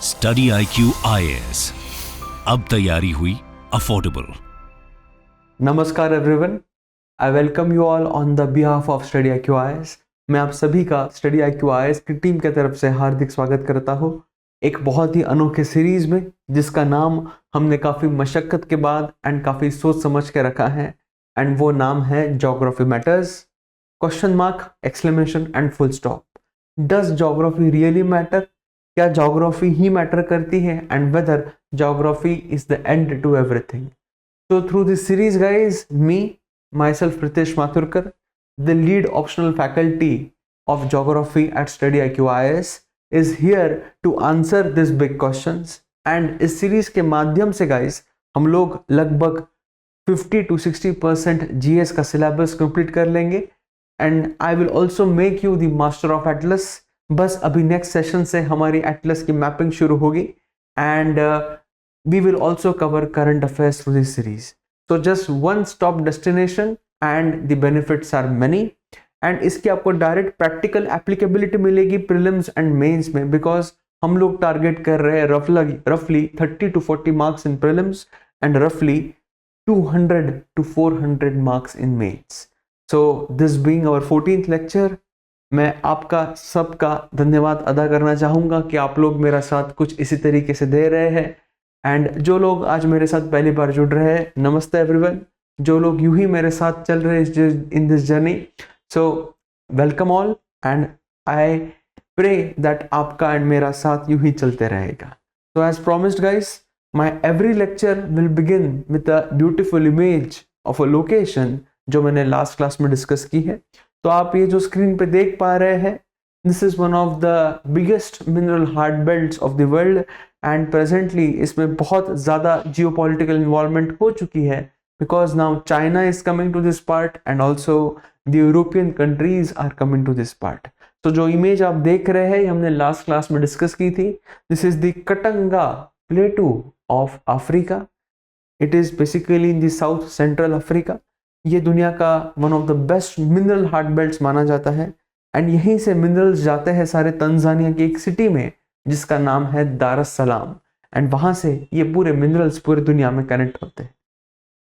Study IQ IAS, अब तैयारी हुई अफोर्डेबल। नमस्कार everyone, I welcome you all on the behalf of study IQ IAS। मैं आप सभी का स्टडी IQ IAS की टीम की तरफ से हार्दिक स्वागत करता हूँ एक बहुत ही अनोखे सीरीज में, जिसका नाम हमने काफ़ी मशक्क़त के बाद एंड काफ़ी सोच समझ के रखा है, एंड वो नाम है geography matters, question mark, exclamation and full stop. Does geography really matter? क्या ज्योग्राफी ही मैटर करती है? And whether geography is the end to everything? So through this series guys, myself Pritesh Mathurkar, the lead optional faculty of geography at Study IQ IAS is here to answer these big questions, and इस series के माध्यम से guys हम लोग लगभग 50 to 60% GS का syllabus complete कर लेंगे, and I will also make you the master of Atlas। बस अभी next session से हमारी Atlas की mapping शुरू होगी, and we will also cover current affairs through this series. So just one stop destination and the benefits are many, and इसकी आपको direct practical applicability मिलेगी प्रीलिम्स एंड मेंस में, because हम लोग टारगेट कर रहे हैं रफली 30 to 40 marks in prelims and रफली 200 to 400 marks in mains. So this being our 14th lecture, मैं आपका सबका धन्यवाद अदा करना चाहूँगा कि आप लोग मेरा साथ कुछ इसी तरीके से दे रहे हैं, एंड जो लोग आज मेरे साथ पहली बार जुड़ रहे हैं, नमस्ते एवरीवन। जो लोग यूं ही मेरे साथ चल रहे हैं in this journey, so welcome all, and I pray that आपका एंड मेरा साथ यूं ही चलते रहेगा। So as promised guys, my every lecture will begin with a beautiful image of a location जो मैंने लास्ट क्लास में डिस्कस की है। तो आप ये जो स्क्रीन पे देख पा रहे हैं, this is one of the biggest mineral heart belts of the world, and presently इसमें बहुत ज़्यादा जियोपॉलिटिकल इन्वॉल्वमेंट हो चुकी है, because now China is coming to this part and also the European countries are coming to this part. तो जो image आप देख रहे हैं, हमने लास्ट क्लास में डिस्कस की थी। This is the Katanga प्लेटू of Africa. It is basically in the south central Africa. ये दुनिया का one of the best mineral heart belts माना जाता है, एंड यहीं से मिनरल्स जाते हैं सारे तंजानिया की एक सिटी में जिसका नाम है दार एस सलाम, एंड वहां से ये पूरे मिनरल्स पूरी दुनिया में कनेक्ट होते हैं।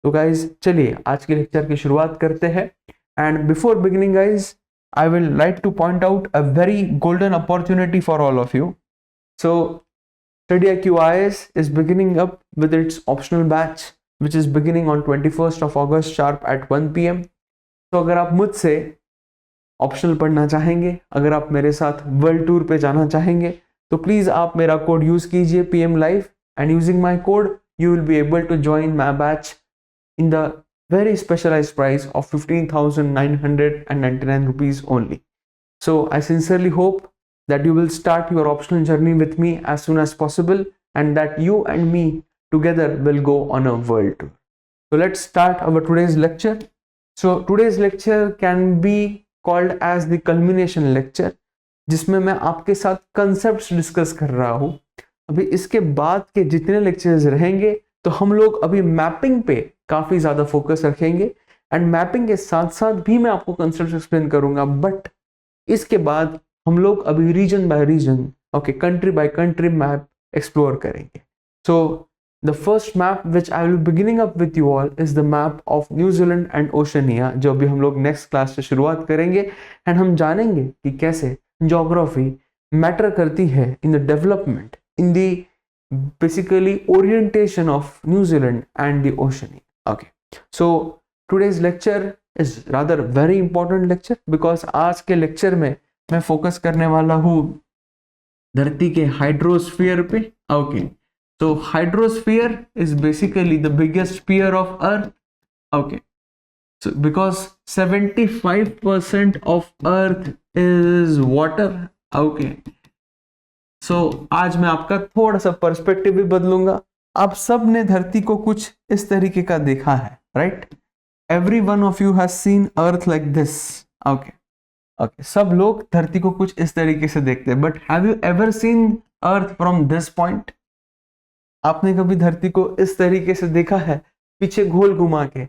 तो गाइज चलिए आज के लेक्चर की शुरुआत करते हैं, and before beginning guys I will like two point out a very golden opportunity for all of you. So Study IQ IAS is beginning up with its optional batch, which is beginning on 21st of August sharp at 1 PM। तो अगर आप मुझसे optional पढ़ना चाहेंगे, अगर आप मेरे साथ वर्ल्ड टूर पे जाना चाहेंगे, तो प्लीज़ आप मेरा कोड यूज़ कीजिए PM Live, and using my code you will be able to join my batch in the very specialized price of 15,999 rupees only। So I sincerely hope that you will start your optional journey with me as soon as possible, and that you and me together will go on a world tour। So let's start our today's lecture। So today's lecture can be called as the culmination lecture, जिसमें मैं आपके साथ concepts discuss कर रहा हूँ। अभी इसके बाद के जितने लेक्चर्स रहेंगे, तो हम लोग अभी मैपिंग पे काफ़ी ज़्यादा फोकस रखेंगे, एंड मैपिंग के साथ साथ भी मैं आपको कंसेप्ट एक्सप्लेन करूँगा, बट इसके बाद हम लोग अभी region by region, okay, country by country map explore करेंगे। So the first map which I will beginning up with you all is the map of New Zealand and Oceania, जो अभी हम लोग नेक्स्ट क्लास से शुरुआत करेंगे, एंड हम जानेंगे कि कैसे ज्योग्राफी मैटर करती है in the development, in the basically orientation of New Zealand and the Oceania. Okay, so today's lecture is rather very important lecture, because आज के लेक्चर में मैं फोकस करने वाला हूँ धरती के हाइड्रोस्फीयर पे। Okay, so hydrosphere is basically the biggest sphere of earth। okay, so because 75% of earth is water। okay, so आज मैं आपका थोड़ा सा पर्सपेक्टिव भी बदलूंगा। आप सब ने धरती को कुछ इस तरीके का देखा है, right? Every one of you has seen earth like this. Okay, सब लोग धरती को कुछ इस तरीके से देखते हैं, but have you ever seen earth from this point? आपने कभी धरती को इस तरीके से देखा है, पीछे गोल घुमा के?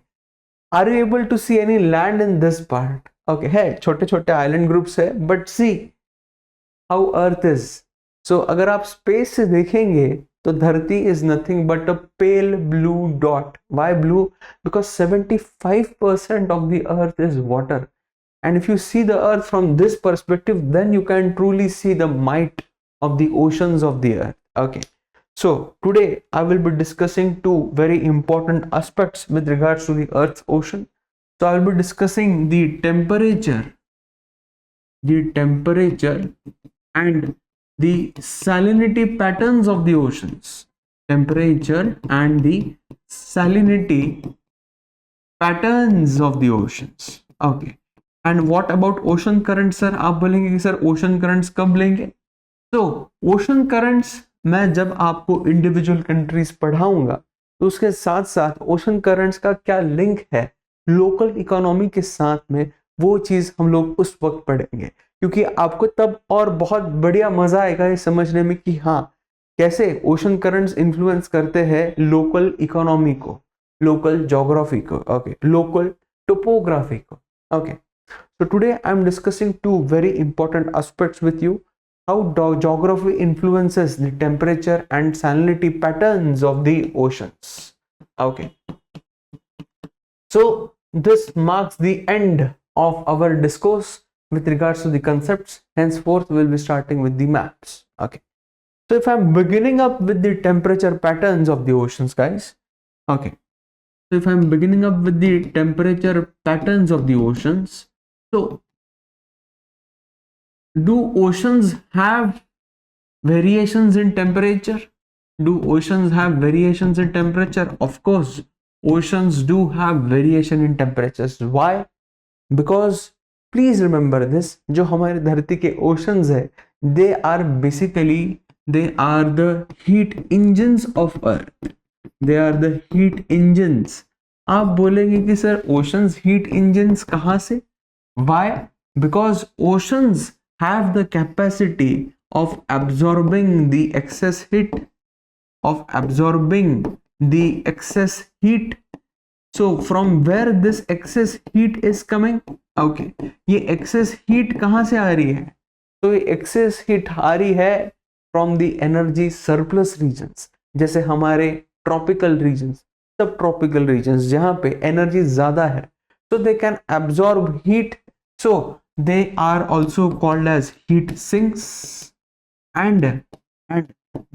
Are you able to see any land in this part? Okay, है छोटे छोटे आइलैंड ग्रुप्स है, but see how earth is. So अगर आप स्पेस से देखेंगे तो धरती is nothing but a pale blue dot. Why blue? Because 75% of the earth is water. And if you see the earth from this perspective, then you can truly see the might of the oceans of the earth. Okay, so today I will be discussing two very important aspects with regards to the earth's ocean. So I will be discussing the temperature and the salinity patterns of the oceans. Temperature and the salinity patterns of the oceans. Okay. And what about ocean current sir? आप बोलेंगे कि sir ocean currents कब लेंगे? तो ocean currents मैं जब आपको individual countries पढ़ाऊंगा तो उसके साथ साथ ओशन करंट्स का क्या लिंक है लोकल इकोनॉमी के साथ में, वो चीज हम लोग उस वक्त पढ़ेंगे, क्योंकि आपको तब और बहुत बढ़िया मजा आएगा ये समझने में कि हाँ कैसे ओशन करंट्स इन्फ्लुएंस करते हैं लोकल इकोनॉमी को, लोकल ज्योग्राफी को, ओके, लोकल टोपोग्राफी को. Okay, so today I am discussing two very important aspects with you: how geography influences the temperature and salinity patterns of the oceans. Okay, so this marks the end of our discourse with regards to the concepts. Henceforth we will be starting with the maps. Okay, so if I am beginning up with the temperature patterns of the oceans, guys. Okay, so if I am beginning up with the temperature patterns of the oceans, so do oceans have variations in temperature? Do oceans have variations in temperature? Of course, oceans do have variation in temperatures. Why? Because please remember this, जो हमारे धरती के oceans है, they are basically, they are the heat engines of earth. They are the heat engines. आप बोलेंगे कि sir oceans heat engines कहाँ से? Why? Because oceans have the capacity of absorbing the excess heat, So from where this excess heat is coming? Okay, ये excess heat कहाँ से आ रही है? तो ये excess heat आ रही है from the energy surplus regions, जैसे हमारे tropical regions, subtropical regions, जहाँ पे energy ज़्यादा है, so they can absorb heat. So they are also called as heat sinks. And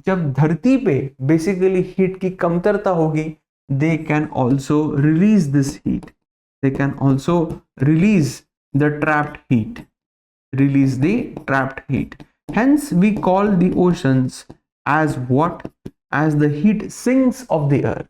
जब धरती पे basically heat की कमतरता होगी, they can also release this heat. They can also release the trapped heat. Hence we call the oceans as what? As the heat sinks of the earth.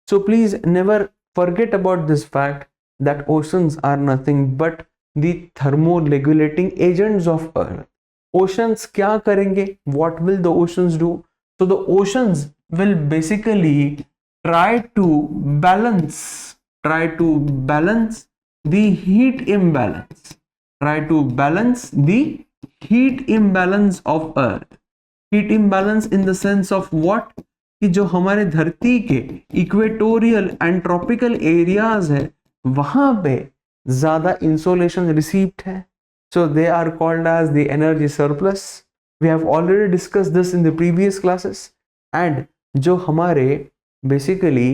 So please never forget about this fact that oceans are nothing but the thermoregulating agents of earth. Oceans क्या करेंगे? What will the oceans do? So the oceans will basically try to balance the heat imbalance. Of earth. Heat imbalance in the sense of what? कि जो हमारे धरती के equatorial and tropical areas है वहां पे ज्यादा इंसोलेशन रिसीव्ड है, so they are called as the energy surplus. We have already discussed this in the previous classes. And जो हमारे basically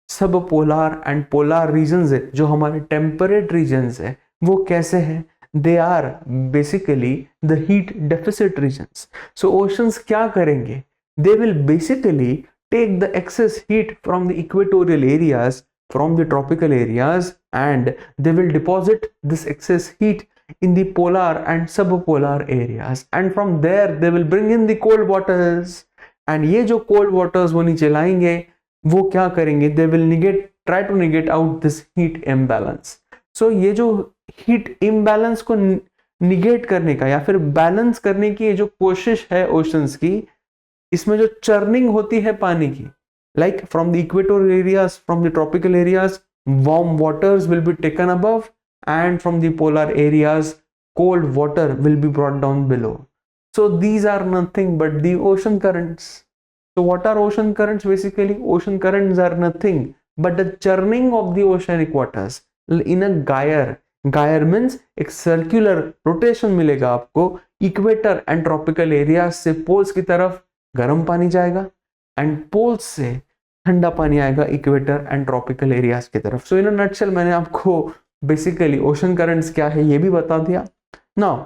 सब पोलर एंड पोलर रीजन्स है, जो हमारे टेम्परेट रीजन्स है, वो कैसे हैं? They are basically the heat deficit regions. So oceans क्या करेंगे? They will basically take the excess heat from the equatorial areas, from the tropical areas, and they will deposit this excess heat in the polar and subpolar areas, and from there they will bring in the cold waters. And ये जो cold waters वो नीचे लाएंगे, वो क्या करेंगे? They will try to negate out this heat imbalance. So ये जो heat imbalance को negate करने का या फिर balance करने की ये जो कोशिश है oceans की, इसमें जो churning होती है पानी की, like from the equatorial areas, from the tropical areas, warm waters will be taken above, and from the polar areas, cold water will be brought down below. So these are nothing but the ocean currents. So what are ocean currents? Basically, ocean currents are nothing but the churning of the oceanic waters in a gyre. Gyre means एक circular rotation मिलेगा आपको equator and tropical area से poles की तरफ गर्म पानी जाएगा and poles से ठंडा पानी आएगा इक्वेटर एंड ट्रॉपिकल एरियाज की तरफ. सो इन अ नटशेल मैंने आपको बेसिकली ओशन करंट्स क्या है ये भी बता दिया. Now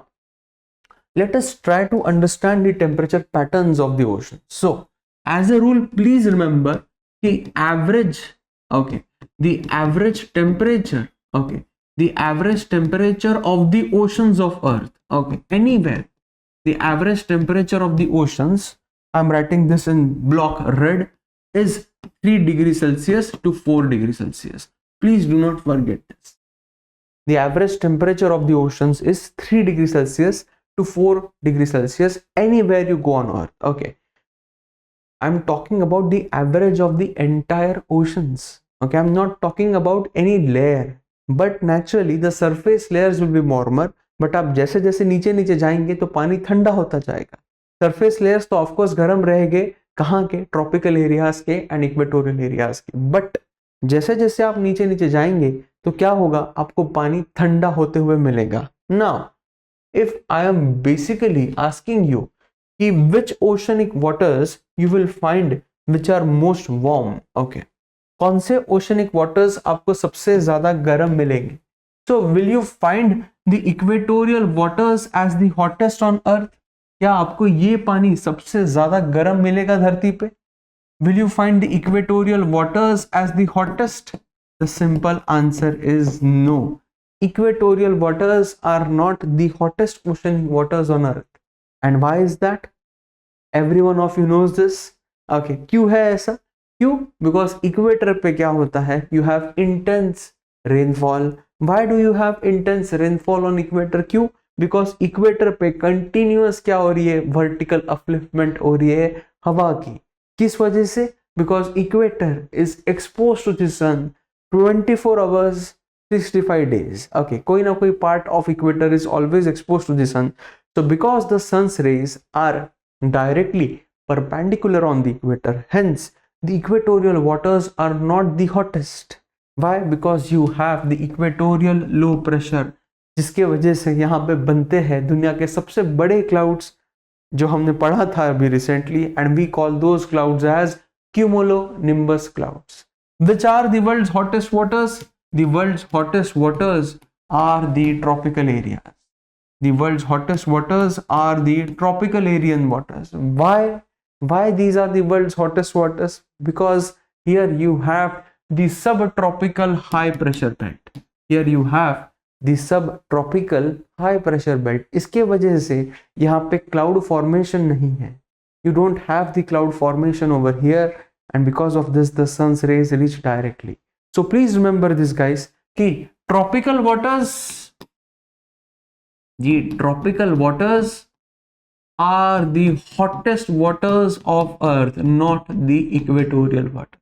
let us try to understand the temperature patterns of the ocean. So as a rule, please remember the average temperature of the oceans of earth, anywhere, the average temperature of the oceans, I'm writing this in block red, is 3 degrees Celsius to 4 degrees Celsius. Please do not forget this. The average temperature of the oceans is 3 degrees Celsius to 4 degrees Celsius anywhere you go on earth. Okay, I'm talking about the average of the entire oceans. Okay, I'm not talking about any layer, but naturally the surface layers will be warmer, but आप जैसे जैसे नीचे नीचे जाएंगे तो पानी ठंडा होता जाएगा. सरफेस लेयर्स तो ऑफकोर्स गर्म रहेंगे, कहाँ के? ट्रॉपिकल एरियाज के एंड इक्वेटोरियल एरियाज के. बट जैसे जैसे आप नीचे नीचे जाएंगे तो क्या होगा? आपको पानी ठंडा होते हुए मिलेगा. Now if I am basically asking you which oceanic waters you will find which are most warm, okay, कौन से oceanic waters आपको सबसे ज्यादा गर्म मिलेंगे? So will you find the equatorial waters as the hottest on earth? क्या आपको ये पानी सबसे ज्यादा गर्म मिलेगा धरती पे? Will you find the equatorial waters as the hottest? The simple answer is no. Equatorial waters are not the hottest ocean waters on earth. And why is that? Every one of you knows this. Okay, क्यों है ऐसा? क्यों? Because equator पे क्या होता है? You have intense rainfall. Why do you have intense rainfall on equator? क्यों? Because equator पे continuous क्या हो रही है? Vertical upliftment हो रही है हवा की. किस वजह से? Because equator is exposed to the sun 24 hours 65 days. Okay, कोई ना कोई part of equator is always exposed to the sun. So because the sun's rays are directly perpendicular on the equator, hence the equatorial waters are not the hottest. Why? Because you have the equatorial low pressure, जिसके वजह से यहाँ पे बनते हैं दुनिया के सबसे बड़े clouds जो हमने पढ़ा था अभी recently, and we call those clouds as cumulonimbus clouds. Which are the world's hottest waters? The world's hottest waters are the tropical areas. The world's hottest waters are the tropical Aryan waters. Why? Why these are the world's hottest waters? Because here you have the subtropical high pressure belt. Here you have the subtropical high pressure belt. इसके वजह से यहाँ पे cloud formation नहीं है. You don't have the cloud formation over here, and because of this the sun's rays reach directly. So please remember this guys कि tropical waters are the hottest waters of earth, not the equatorial water.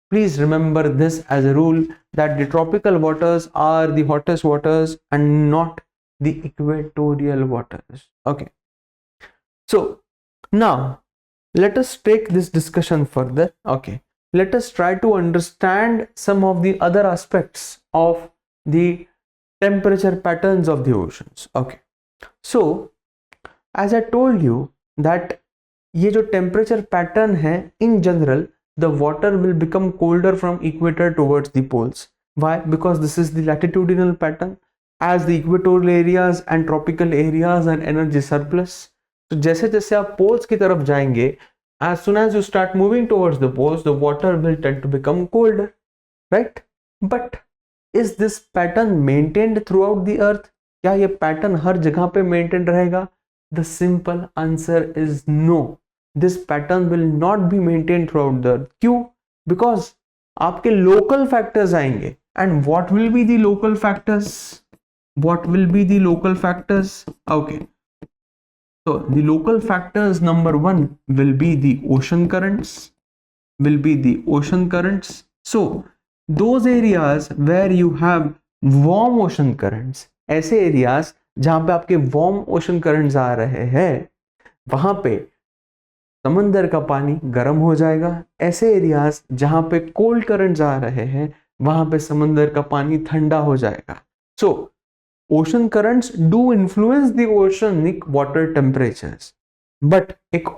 Please remember this as a rule that the tropical waters are the hottest waters and not the equatorial waters. Okay, so now let us take this discussion further. Okay, let us try to understand some of the other aspects of the temperature patterns of the oceans. Okay, so as I told you that ये जो temperature pattern है, in general the water will become colder from equator towards the poles. Why? Because this is the latitudinal pattern. As the equatorial areas and tropical areas are energy surplus, तो जैसे जैसे आप poles की तरफ जाएंगे, as soon as you start moving towards the poles, the water will tend to become colder, right? But is this pattern maintained throughout the earth? क्या ये pattern हर जगह पे maintained रहेगा? The simple answer is no. This pattern will not be maintained throughout the earth. क्यों? Because आपके local factors आएंगे. And what will be the local factors? What will be the local factors? Okay. So the local factors, number one will be the ocean currents. So those areas where you have warm ocean currents, ऐसे areas जहाँ पे आपके warm ocean currents आ रहे हैं, वहाँ पे समंदर का पानी गर्म हो जाएगा. ऐसे areas जहाँ पे cold currents आ रहे हैं, वहाँ पे समंदर का पानी ठंडा हो जाएगा. So ocean currents do influence the oceanic water temperatures, but एक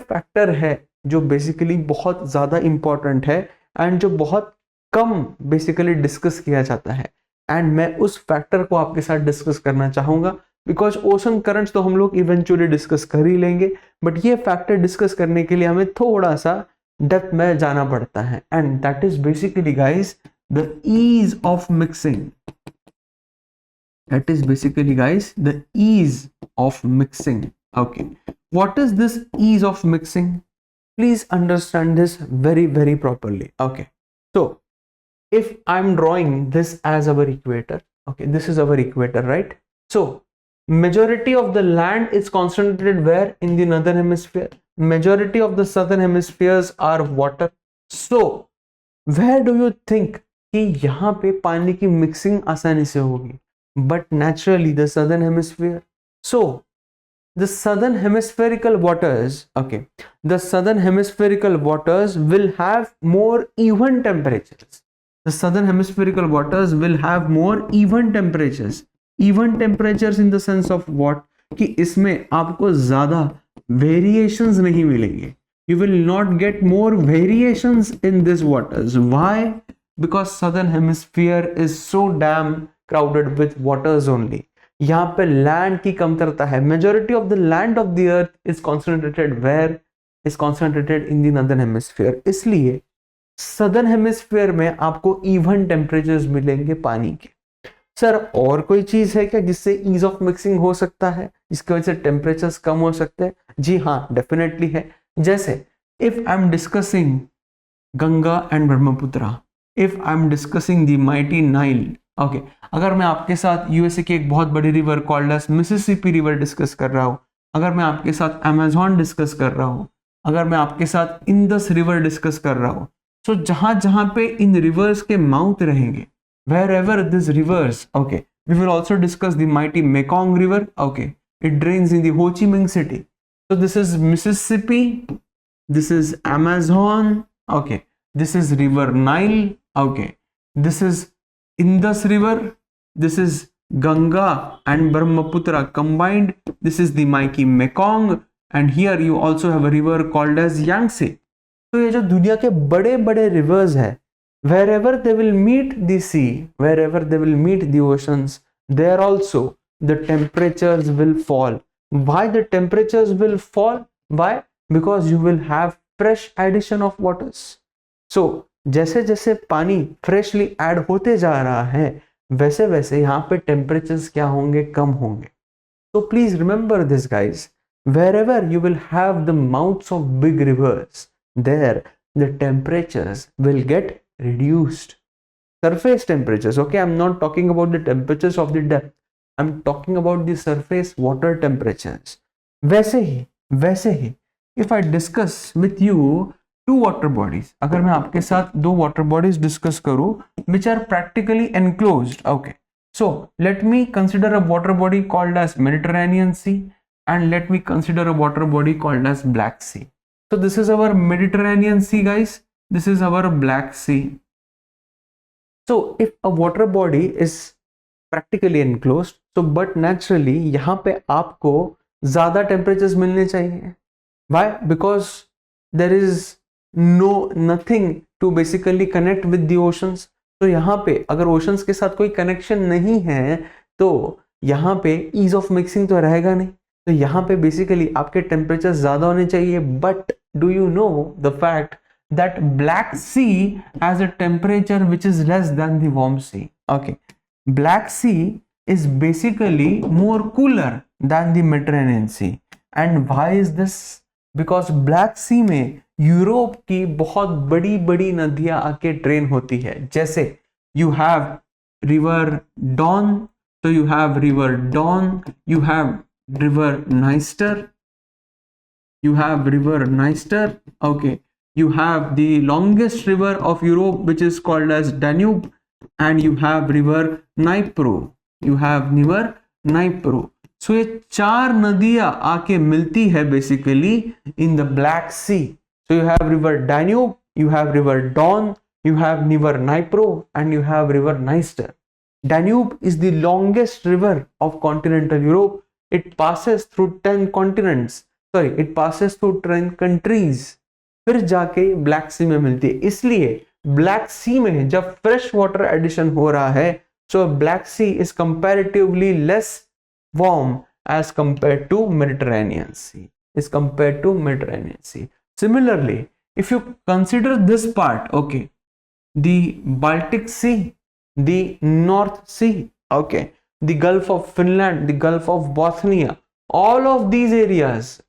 फैक्टर है जो बेसिकली बहुत ज्यादा इंपॉर्टेंट है एंड जो बहुत कम बेसिकली डिस्कस किया जाता है, एंड मैं उस फैक्टर को आपके साथ डिस्कस करना चाहूंगा, बिकॉज ओशन करंट्स तो हम लोग इवेंचुअली डिस्कस कर ही लेंगे, बट ये फैक्टर डिस्कस करने के लिए हमें थोड़ा सा डेप्थ में जाना पड़ता है, and that is basically guys the ease of mixing. That is basically guys the ease of mixing. Okay, what is this ease of mixing? Please understand this very properly. Okay, so if I'm drawing this as our equator, okay, this is our equator, right? So majority of the land is concentrated where? In the northern hemisphere. Majority of the southern hemispheres are water. So where do you think कि यहाँ पे पानी की mixing आसानी से होगी? But naturally the southern hemisphere. So the southern hemispherical waters, okay, the southern hemispherical waters will have more even temperatures. The southern hemispherical waters will have more even temperatures. Even temperatures in the sense of what? कि इसमें आपको ज्यादा variations नहीं मिलेंगे. You will not get more variations in these waters. Why? Because southern hemisphere is so damn crowded with waters only. यहाँ पे land की कमतरता है. Majority of the land of the earth is concentrated where? Is concentrated in the northern hemisphere. इसलिए southern hemisphere में आपको even temperatures मिलेंगे पानी के. सर और कोई चीज है क्या जिससे ease of mixing हो सकता है, जिसकी वजह से temperatures कम हो सकते हैं? जी हाँ, definitely है. जैसे if I'm discussing Ganga and Brahmaputra, if I'm discussing the mighty Nile, okay अगर मैं आपके साथ यूएसए की एक बहुत बड़ी river called as Mississippi river discuss कर रहा हूँ, अगर मैं आपके साथ अमेजॉन डिस्कस कर रहा हूँ, अगर मैं आपके साथ इंडस रिवर डिस्कस कर रहा हूँ, तो जहां जहां पे इन रिवर्स के माउथ रहेंगे, wherever this rivers, okay we will also discuss the mighty Mekong river, okay it drains in the Ho Chi Minh city. So this is Mississippi, this is Amazon, okay this is river Nile, okay this is Indus river, this is Ganga and Brahmaputra combined, this is the mighty Mekong, and here you also have a river called as Yangtze. तो ये जो दुनिया के बड़े बड़े rivers है, wherever they will meet the sea, wherever they will meet the oceans, there also the temperatures will fall. Why the temperatures will fall? Why? Because you will have fresh addition of waters. So जैसे जैसे पानी freshly add होते जा रहा है, वैसे वैसे यहाँ पे टेम्परेचर्स क्या होंगे? कम होंगे. तो please remember this guys, wherever you will have the mouths of big rivers, there the temperatures will get reduced. Surface temperatures, okay, I am not talking about the temperatures of the depth, I am talking about the surface water temperatures. वैसे ही if I discuss with you two water bodies, अगर मैं आपके साथ दो water bodies discuss करूं which are practically enclosed, okay, so let me consider a water body called as Mediterranean Sea and let me consider a water body called as Black Sea. So this is our Mediterranean Sea guys, this is our Black Sea. So if a water body is practically enclosed, so but naturally यहाँ पे आपको ज्यादा temperatures मिलने चाहिए. Why? Because there is nothing to basically connect with the oceans. तो यहाँ पे अगर ओशंस के साथ कोई कनेक्शन नहीं है तो यहाँ पे ease of mixing तो रहेगा नहीं. तो यहाँ पे बेसिकली आपके टेम्परेचर ज्यादा होने चाहिए. But do you know the fact that Black Sea has a temperature which is less than the warm sea. Okay, Black Sea is basically more cooler than the Mediterranean Sea. And why is this? Because Black Sea में Europe की बहुत बड़ी बड़ी नदियां आके drain होती है. जैसे यू हैव रिवर डॉन, तो you have river Don, you have river Dniester, you have river Dniester, okay, you have the longest river of Europe which is called as Danube, and you have river Dnipro, you have river Dnipro. So ये चार नदियां आके मिलती है basically in the Black Sea. So you have river Danube, you have river Don, you have river Dnipro, and you have river Dniester. Danube is the longest river of continental Europe. It passes through 10 continents. It passes through 10 countries. फिर जाके black सी में मिलती है. इसलिए black सी में जब fresh water addition हो रहा है, so Black Sea is comparatively less warm as compared to Mediterranean Sea. Similarly, if you consider this part, okay, the Baltic Sea, the North Sea, okay, the Gulf of Finland, the Gulf of Bothnia, all of these areas,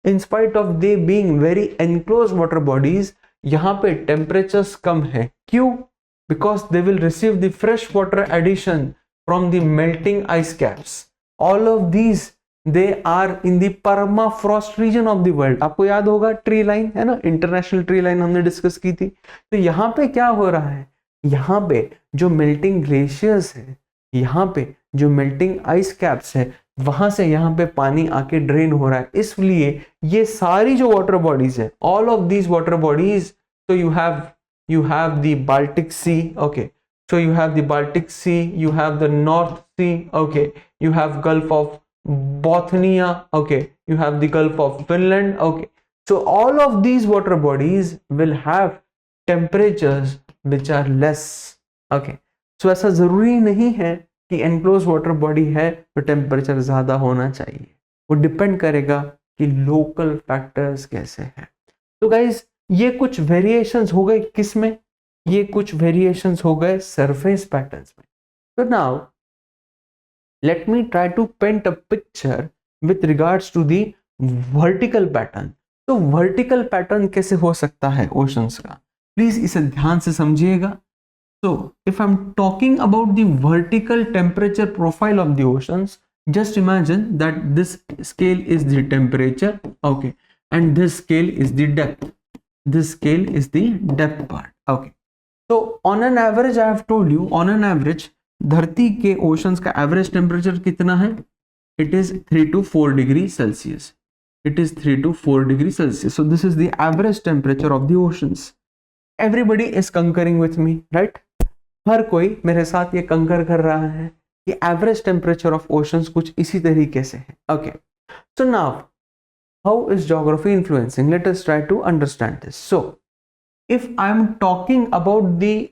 in spite of they being very enclosed water bodies, यहाँ पे temperatures कम है. क्यों? Because they will receive the fresh water addition from the melting ice caps. All of these, they are in the permafrost region of the world. आपको याद होगा tree line है ना, international tree line हमने discuss की थी. तो यहाँ पे क्या हो रहा है, यहाँ पे जो मेल्टिंग ग्लेशियर्स है, यहाँ पे जो मेल्टिंग आइस कैप्स है, वहां से यहाँ पे पानी आके ड्रेन हो रहा है. इसलिए ये सारी जो वाटर बॉडीज है, all of these water bodies, तो you have the Baltic Sea, okay, so you have the Baltic Sea, you have the North Sea, okay, you have Gulf of Bothnia, okay, you have the Gulf of Finland, okay, so all of these water bodies will have temperatures which are less, okay, so ऐसा जरूरी नहीं है कि enclosed water body है तो temperature ज्यादा होना चाहिए. वो डिपेंड करेगा कि लोकल फैक्टर्स कैसे हैं. तो गाइज ये कुछ वेरिएशंस हो गए किस में, ये कुछ वेरिएशंस हो गए सरफेस पैटर्न्स में. तो now let me try to paint a picture with regards to the vertical pattern. तो वर्टिकल पैटर्न कैसे हो सकता है ओशंस का, प्लीज इसे ध्यान से समझिएगा. So if I'm talking about the vertical temperature profile of the oceans, just imagine that this scale is the temperature, okay, and this scale is the depth. This scale is the depth part, okay. So on an average, I have told you, on an average, धरती के oceans का average temperature कितना है? It is 3 to 4 degrees Celsius. It is 3 to 4 degrees Celsius. So this is the average temperature of the oceans. Everybody is concurring with me, right? हर कोई मेरे साथ ये कंकर कर रहा है कि एवरेज टेम्परेचर ऑफ ओशंस कुछ इसी तरीके से है. Okay, so now how is geography influencing, let us try to understand this. So if I am talking about the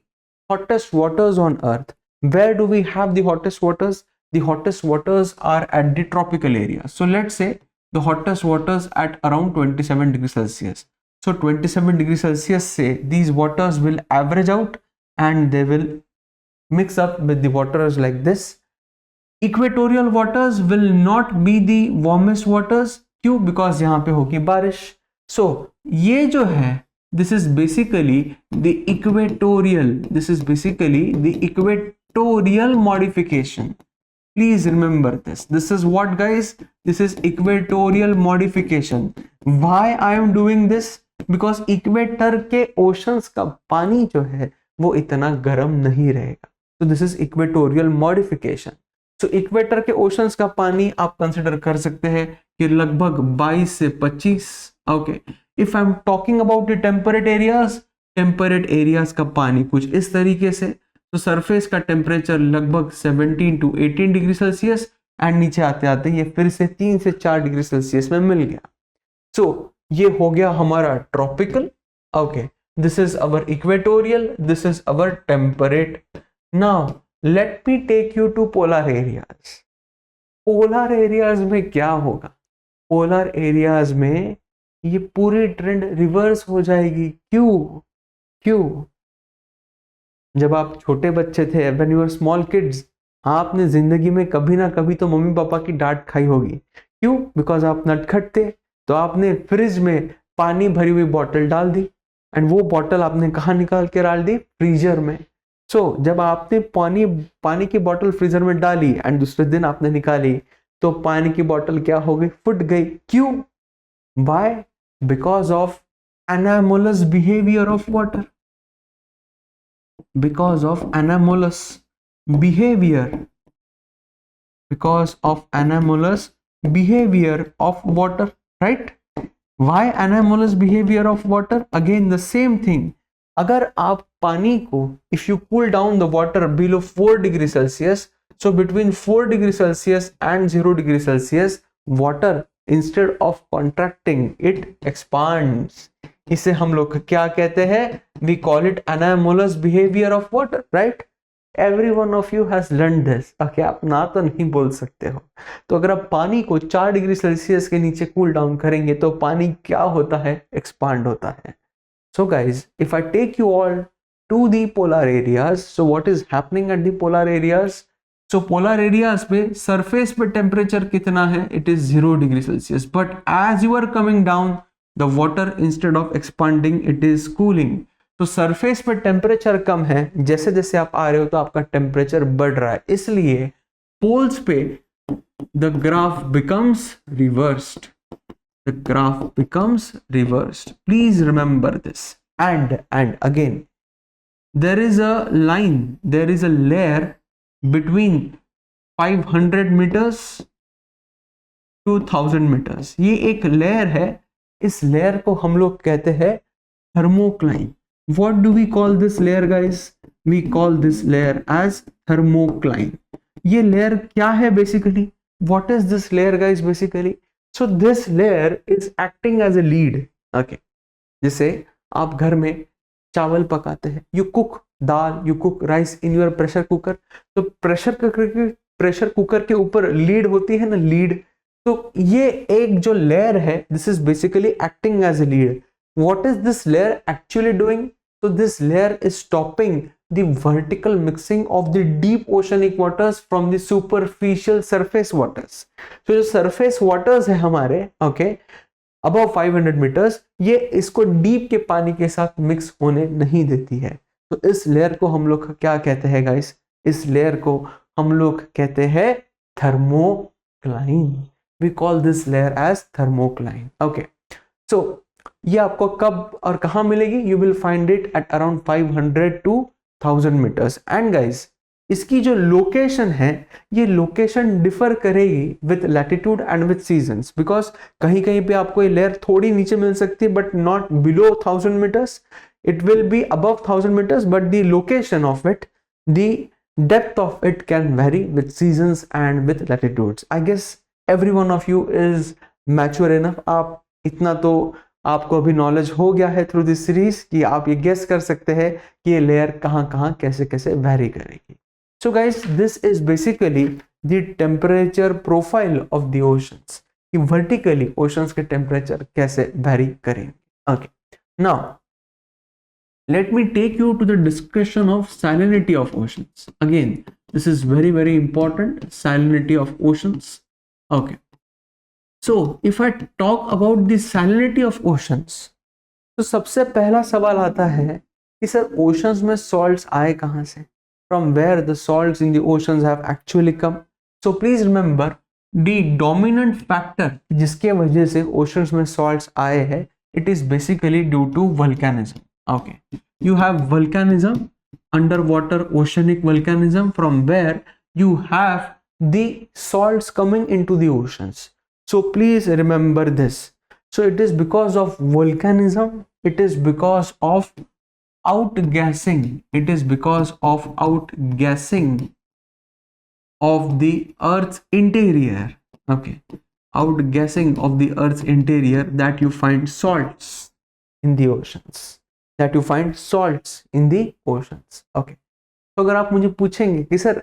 hottest waters on earth, where do we have the hottest waters? The hottest waters are at the tropical area. So let's say the hottest waters at around 27 degree Celsius. So 27 degree Celsius से these waters will average out and they will mix up with the waters like this. Equatorial waters will not be the warmest waters. क्यों? Because यहाँ पे होगी बारिश. So ये जो है, this is basically the equatorial. This is basically the equatorial modification. Please remember this. This is what, guys? This is equatorial modification. Why I am doing this? Because equator के oceans का पानी जो है वो इतना गर्म नहीं रहेगा. तो this is equatorial modification. So equator के ओशंस का पानी आप कंसिडर कर सकते हैं कि लगभग 22 से 25. Okay, if I am talking about the temperate areas का पानी कुछ इस तरीके से. तो सरफेस का टेम्परेचर लगभग 17 to 18 डिग्री सेल्सियस एंड नीचे आते आते ये फिर से 3 से 4 डिग्री सेल्सियस में मिल गया. सो ये हो गया हमारा tropical. Okay, this is our equatorial, this is our temperate. Now let me take you to polar areas. polar areas में क्या होगा? polar areas में ये पूरी ट्रेंड रिवर्स हो जाएगी. क्यों? जब आप छोटे बच्चे थे, when you were small kids, आपने जिंदगी में कभी ना कभी तो मम्मी पापा की डांट खाई होगी. क्यों? बिकॉज आप नटखट थे, तो आपने फ्रिज में पानी भरी हुई बॉटल डाल दी एंड वो बॉटल आपने कहाँ निकाल के डाल दी? फ्रीजर में. सो जब आपने पानी की बॉटल फ्रीजर में डाली एंड दूसरे दिन आपने निकाली तो पानी की बॉटल क्या हो गई? फट गई. क्यों? By because of anomalous behaviour of water. Because of anomalous behaviour. Because of anomalous behaviour of water, right? Why anomalous behavior of water? Again the same thing. अगर आप पानी को, if you cool down the water below 4 degree Celsius, so between 4 degree Celsius and 0 degree Celsius, water instead of contracting it expands. इसे हम लोग क्या कहते हैं? We call it anomalous behavior of water, right? Every one of you has learned this. Okay, आप ना तो नहीं बोल सकते हो. तो अगर आप पानी को 4 डिग्री सेल्सियस के नीचे कूल डाउन करेंगे तो पानी क्या होता है? एक्सपांड होता है. So guys, if I take you all to the polar areas, so what is happening at the polar areas? So polar areas पे surface पे temperature कितना है? It is 0 degree Celsius. But as you are coming down, the water instead of expanding, it is cooling. तो surface पे temperature कम है, जैसे जैसे आप आ रहे हो तो आपका temperature बढ़ रहा है, इसलिए poles पे the graph becomes reversed. The graph becomes reversed. Please remember this. And again, there is a line, there is a layer between 500 meters to 1000 meters. ये एक लेयर है, इस लेयर को हम लोग कहते हैं thermocline. What do we call this layer guys? We call this layer as thermocline. ये लेयर क्या है basically? What is this layer guys basically? So this layer is acting as a lead. Okay. जैसे आप घर में चावल पकाते हैं, you cook dal, you cook rice in your pressure cooker. तो प्रेशर कुकर के ऊपर लीड होती है ना, लीड. तो ये एक जो लेयर है, this is basically acting as a lead. What is this layer actually doing? So this layer is stopping the vertical mixing of the deep oceanic waters from the superficial surface waters. So जो surface waters है हमारे, okay, above 500 meters, ये इसको deep के पानी के साथ mix होने नहीं देती है. तो इस लेयर को हम लोग क्या कहते हैं गाइस? इस लेयर को हम लोग कहते हैं thermocline. We call this layer as thermocline. Okay. So ये आपको कब और कहाँ मिलेगी? You will find it at around 500 to 1000 meters. And guys, इसकी जो लोकेशन है, ये लोकेशन डिफर करेगी with latitude and with seasons, because कहीं कहीं पे आपको ये लेयर थोड़ी नीचे मिल सकती है but not below 1000 metres. It will be above 1000 meters, but the location of it, the depth of it can vary with seasons and with latitudes. I guess every one of you is mature enough. आप इतना तो आपको अभी knowledge हो गया है through this series कि आप ये गेस कर सकते हैं कि ये लेयर कहाँ कहाँ कैसे कैसे वेरी करेगी. So guys, this is basically the temperature profile of the oceans. कि vertically oceans के temperature कैसे vary करेंगे. Okay. Now, let me take you to the discussion of salinity of oceans. Again, this is very, very important. Salinity of oceans. Okay. So, if I talk about the salinity of oceans, तो सबसे पहला सवाल आता है कि sir oceans में salts आए कहाँ से? From where the salts in the oceans have actually come. So please remember, the dominant factor जिसके वजह से oceans में salts आए हैं, it is basically due to volcanism. Okay, you have volcanism, underwater oceanic volcanism, from where you have the salts coming into the oceans. So please remember this. So it is because of volcanism, it is because of outgassing, it is because of outgassing of the earth's interior. Okay, outgassing of the earth's interior that you find salts in the oceans, that you find salts in the oceans. Okay, तो अगर आप मुझे पूछेंगे कि sir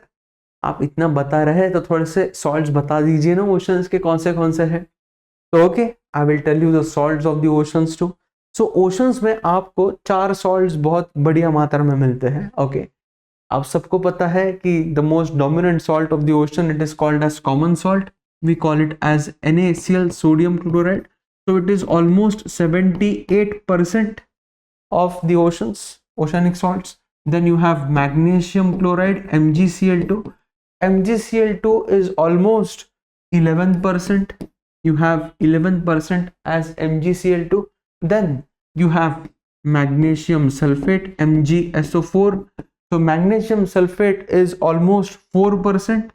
आप इतना बता रहे हैं तो थोड़े से salts बता दीजिए ना oceans के कौन से हैं. तो okay, I will tell you the salts of the oceans too. So oceans में आपको 4 सॉल्ट्स बहुत बढ़िया मात्रा में मिलते हैं. ओके, आप सबको पता है कि the most dominant salt of the ocean, it is called as common salt. We call it as NaCl, sodium chloride. So it is almost 78% of the oceans, oceanic salts. Then you have magnesium chloride, MgCl2. MgCl2 is almost 11%. You have 11% as MgCl2. Then you have magnesium sulfate, MgSO4. So magnesium sulfate is almost 4%.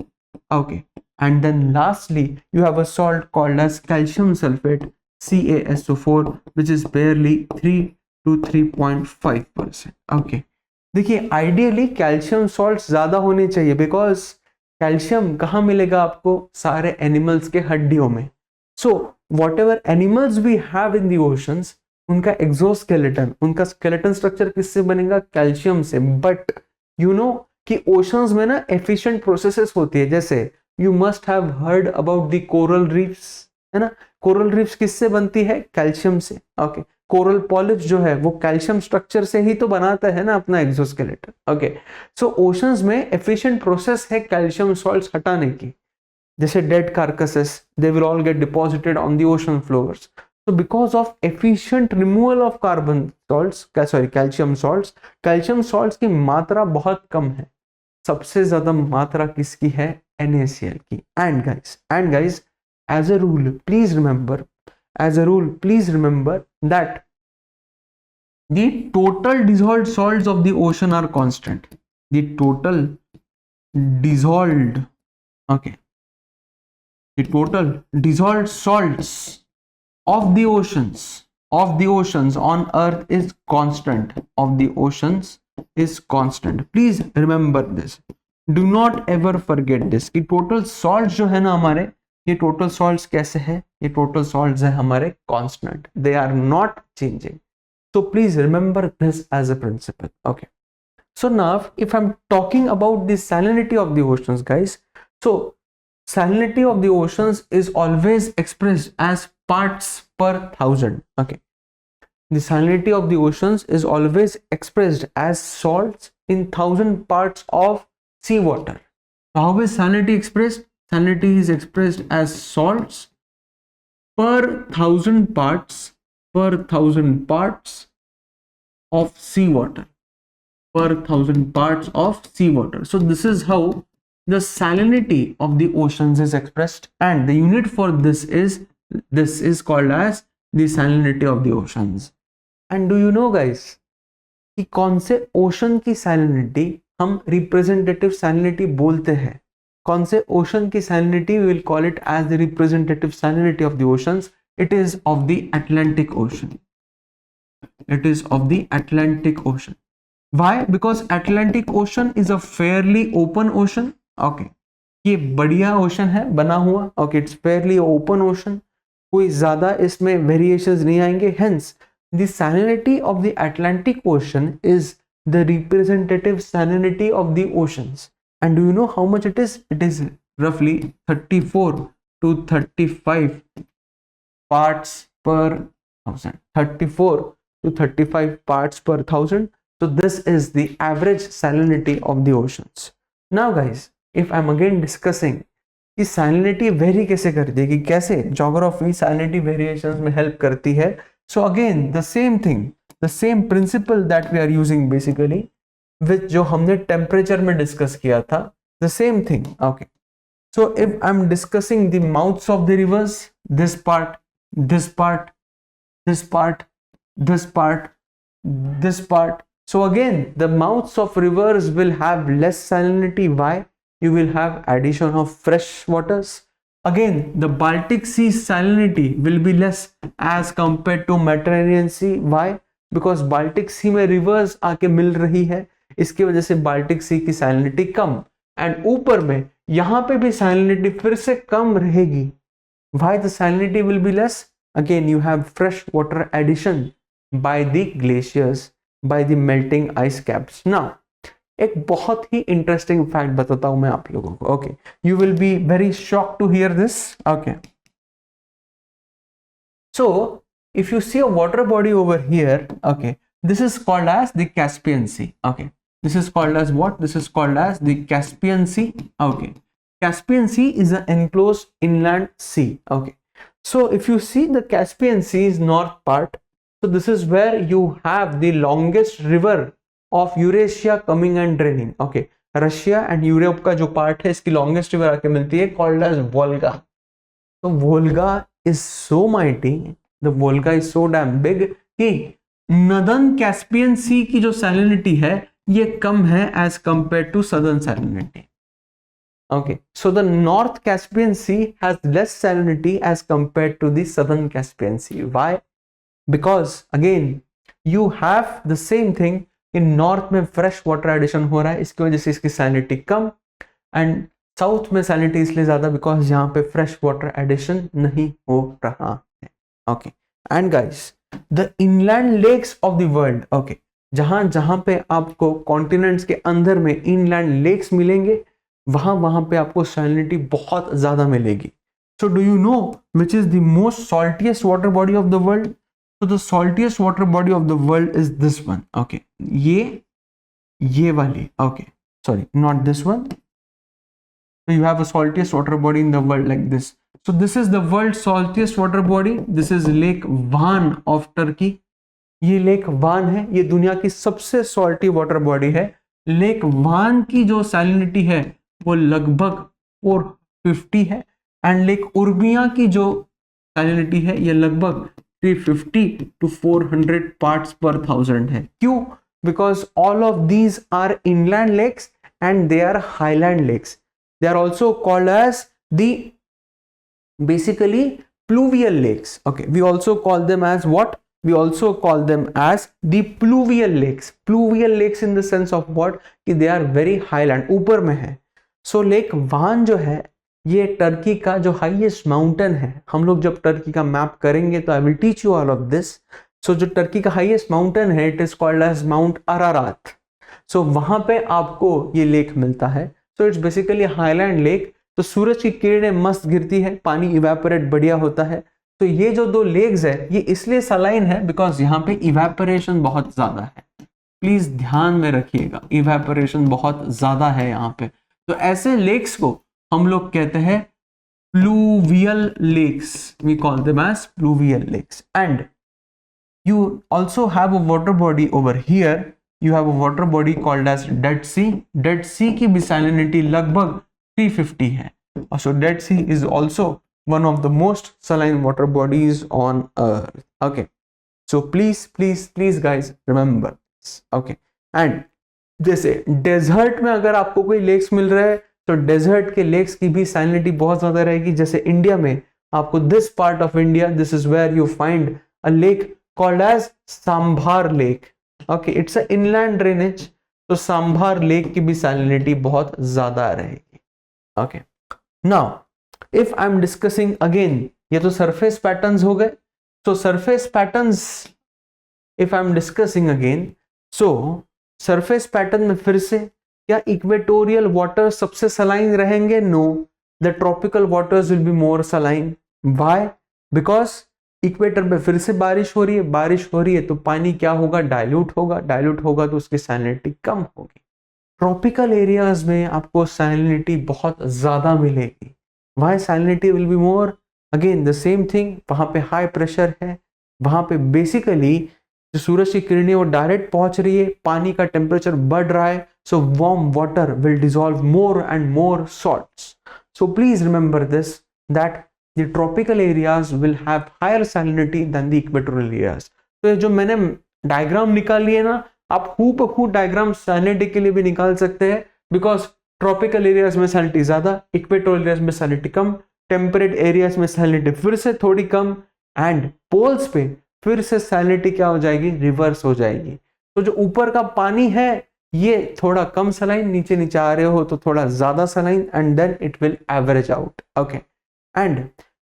Okay, and then lastly you have a salt called as calcium sulfate, CaSO4, which is barely to 3.5%. Okay, देखिए ideally calcium salt ज्यादा होने चाहिए, because calcium कहाँ मिलेगा आपको? सारे animals के हड्डियों में. So whatever animals we have in the oceans, उनका एक्सोस्केलेटन, उनका स्केलेटन स्ट्रक्चर किससे बनेगा? कैल्शियम से. बट यू नो कि ओशंस में ना एफिशिएंट प्रोसेसेस होती है, जैसे you must have heard about the coral reefs, है ना? कोरल रीफ्स किससे बनती है? कैल्शियम से. ओके, कोरल पॉलिप्स जो है वो कैल्शियम स्ट्रक्चर से ही तो बनाता है ना अपना एक्सोस्केलेटन. ओके, सो ओशंस में एफिशिएंट प्रोसेस है कैल्शियम सॉल्ट्स हटाने की. जैसे dead carcasses, they will all get deposited on the ocean floors. So because of efficient removal of carbon salts, calcium salts की मात्रा बहुत कम है. सबसे ज्यादा मात्रा किसकी है? NaCl की. And guys, as a rule, please remember that the total dissolved salts of the ocean are constant. The total dissolved salts of the oceans on earth is constant. Please remember this, do not ever forget this कि total salts जो है ना हमारे, ये total salts कैसे है? ये total salts है हमारे constant, they are not changing. So please remember this as a principle. Okay, so now if I'm talking about the salinity of the oceans, guys, so salinity of the oceans is always expressed as parts per thousand. Okay, the salinity of the oceans is always expressed as salts in 1,000 parts of seawater. How is salinity expressed? Salinity is expressed as salts per 1,000 parts of seawater. So this is how the salinity of the oceans is expressed, and the unit for this is called as the salinity of the oceans. And do you know guys कि कौन से ocean की salinity हम representative salinity बोलते हैं? कौन से ocean की salinity we will call it as the representative salinity of the oceans? It is of the Atlantic Ocean. Why? Because Atlantic Ocean is a fairly open ocean. Okay, ये बढ़िया ocean है बना हुआ. Okay, it's Fairlie open ocean, कोई ज्यादा इसमें variations नहीं आएंगे. Hence the salinity of the Atlantic ocean is the representative salinity of the oceans. And do you know how much it is? It is रफली 34 to 35 parts per thousand. 34 to 35 parts per thousand. So this is the average salinity of the oceans. Now guys, if I'm again discussing कि salinity very कैसे करती है, कि कैसे geography salinity variations में help करती है. So again the same thing, the same principle that we are using basically with जो हमने टेम्परेचर में डिस्कस किया था, the same thing. Okay, so if I'm discussing the mouths of the rivers, this part, this part, this part, this part, this part. So again the mouths of rivers will have less salinity. Why? You will have addition of fresh waters. Again the Baltic Sea salinity will be less as compared to Mediterranean Sea. Why? Because Baltic Sea में rivers आके मिल रही है, इसकी वजह से Baltic Sea की salinity come. And ऊपर में यहाँ पे भी salinity फिर से कम रहेगी. Why the salinity will be less? Again you have fresh water addition by the glaciers, by the melting ice caps. Now एक बहुत ही इंटरेस्टिंग फैक्ट बताता हूं मैं आप लोगों को. Okay, you will be very shocked to hear this. Okay, so if you see a water body over here, okay, this is called as the Caspian Sea. Okay, this is called as what? This is called as the Caspian Sea. Okay, Caspian Sea is an enclosed inland sea. Okay, so if you see the Caspian Sea's north part, so this is where you have the longest river of Eurasia coming and draining. Okay, Russia and Europe का जो part है इसकी longest river आके मिलती है, called as Volga. So Volga is so mighty, the Volga is so damn big कि northern Caspian Sea की जो salinity है ये कम है as compared to southern salinity. Okay, so the North Caspian Sea has less salinity as compared to the Southern Caspian Sea. Why? Because again you have the same thing in north में fresh water addition हो रहा है, इसकी वजह से इसकी salinity come, and south में salinity इसलिए ज्यादा बिकॉज यहाँ पे फ्रेश वाटर एडिशन नहीं हो रहा है. Okay and guys the inland lakes of the world, okay जहां जहां पे आपको कॉन्टिनेंट्स के अंदर में इनलैंड लेक्स मिलेंगे वहां पे आपको सैलिनिटी बहुत ज्यादा मिलेगी. So do you know which is the most saltiest water body of the world? So the saltiest water body of the world is this one. Okay ये वाली, okay sorry not this one. So you have a saltiest water body in the world like this. So this is the world's saltiest water body. This is Lake Van of Turkey. ये lake वान है, ये दुनिया की सबसे salty water body है. Lake वान की जो salinity है वो लगभग 450 है, एंड लेक उर्मिया की जो सैलिनिटी है ये लगभग 350 to 400 parts per thousand है. क्यों? Because all of these are inland lakes and they are highland lakes. They are also called as the basically pluvial lakes. Okay, we also call them as what? We also call them as the pluvial lakes. Pluvial lakes in the sense of what? कि they are very highland, ऊपर में है. So lake वान जो है ये Turkey का जो highest mountain है. हम लोग जब टर्की का मैप करेंगे तो I will teach you all of this. So जो टर्की का हाईएस्ट माउंटेन है it is called as Mount Ararat. So वहां पे आपको ये लेक मिलता है. So it's basically highland lake. तो सूरज की किरणें मस्त गिरती है, पानी इवेपोरेट बढ़िया होता है. तो ये जो दो लेक्स है ये इसलिए सलाइन है बिकॉज यहाँ पे इवेपोरेशन बहुत ज्यादा है. प्लीज ध्यान में रखिएगा, इवेपोरेशन बहुत ज्यादा है यहाँ पे. तो ऐसे लेक्स को हम लोग कहते हैं pluvial lakes. We call them as pluvial lakes. And you also have a water body over here. You have a water body called as Dead Sea. Dead Sea की भी salinity लगभग 350 है. So Dead Sea is also one of the most saline water bodies on earth. Okay, so please guys remember this. Okay, and जैसे desert में अगर आपको कोई lakes मिल रहा है तो डेजर्ट के लेक्स की भी salinity बहुत ज्यादा रहेगी. जैसे इंडिया में आपको this part of India, this is where you find a lake called as Sambhar Lake. Okay, it's an inland drainage. तो सांभार लेक की भी salinity बहुत ज्यादा रहेगी. Okay, now if I'm discussing again, ये तो surface patterns हो गए. So surface patterns if I'm discussing again, so surface pattern में फिर से क्या इक्वेटोरियल वाटर सबसे saline रहेंगे? No, the tropical waters will be more saline. Why? Because equator पे फिर से बारिश हो रही है तो पानी क्या होगा? डाइल्यूट होगा तो उसकी सैलिनिटी कम होगी. ट्रॉपिकल एरियाज में आपको सैलिनिटी बहुत ज्यादा मिलेगी. वहां salinity will be more. Again the same thing, वहां पे हाई प्रेशर है, वहां पे बेसिकली जो सूरज की किरणें वो डायरेक्ट पहुंच रही है, पानी का टेम्परेचर बढ़ रहा है. So warm water will dissolve more and more salts. So please remember this that the tropical areas will have higher salinity than the equatorial areas. तो ये जो मैंने डायग्राम निकाल लिए ना, आप हू ब हू डायग्राम salinity के लिए भी निकाल सकते हैं. बिकॉज ट्रॉपिकल एरियाज में salinity ज्यादा, इक्वेटोरियल एरियाज में salinity कम, टेम्परेट एरियाज में salinity फिर से थोड़ी कम, एंड पोल्स पे फिर से salinity क्या हो जाएगी? रिवर्स हो जाएगी. तो जो ऊपर का पानी है ये थोड़ा कम सलाइन, नीचे आ रहे हो तो थोड़ा ज्यादा saline, and then it will average out. Okay, and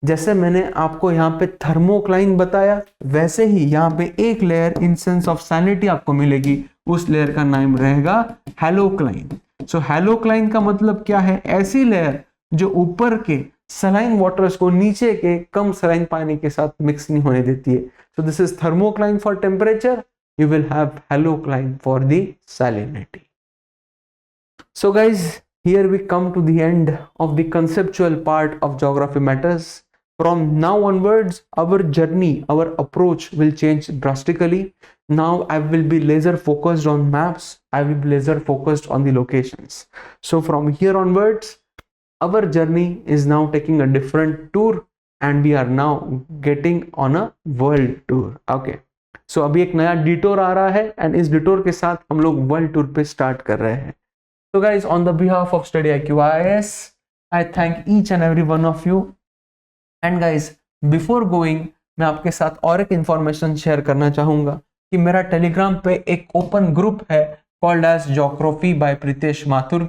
जैसे मैंने आपको यहाँ पे थर्मोक्लाइन बताया वैसे ही यहाँ पे एक layer in sense of salinity आपको मिलेगी. उस लेयर का नाम रहेगा हेलोक्लाइन. सो हेलोक्लाइन का मतलब क्या है? ऐसी लेयर जो ऊपर के सलाइन वाटर्स को नीचे के कम सलाइन पानी के साथ मिक्स नहीं होने देती है. So this is thermocline for temperature. You will have halocline for the salinity. So guys, here we come to the end of the conceptual part of Geography Matters. From now onwards, our journey, our approach will change drastically. Now I will be laser focused on maps. I will be laser focused on the locations. So from here onwards, our journey is now taking a different tour, and we are now getting on a world tour. Okay. So अभी एक नया detour आ रहा है, and इस detour के साथ हम लोग world tour पे start कर रहे हैं. So guys, on the behalf of Study IQ IAS, I thank each and every one of you. And guys, before going, मैं आपके साथ और एक इंफॉर्मेशन शेयर करना चाहूँगा. कि मेरा टेलीग्राम पे एक ओपन ग्रुप है called as geography by Pritesh Mathur.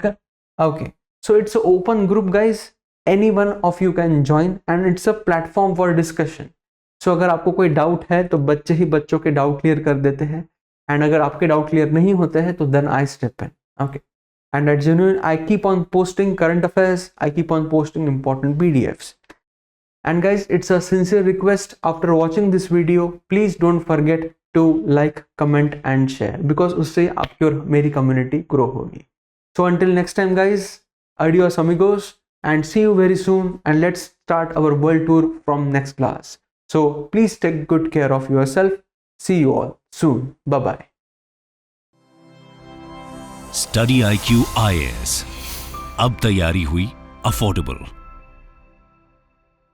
Okay, so it's open group guys, any one of you can join and it's a platform for discussion. So अगर आपको कोई डाउट है तो बच्चे ही बच्चों के डाउट क्लियर कर देते हैं, एंड अगर आपके डाउट क्लियर नहीं होते हैं तो then I step in. Okay, and at Genuine I keep on posting current affairs, I keep on posting important PDFs. And guys, it's a sincere request, after watching this video please don't forget to like, comment and share, because उससे आपकी और मेरी community grow होगी. So until next time guys, adios amigos and see you very soon, and let's start our world tour from next class. So please take good care of yourself. See you all soon. Bye bye. Study IQ IAS, अब तैयारी हुई affordable.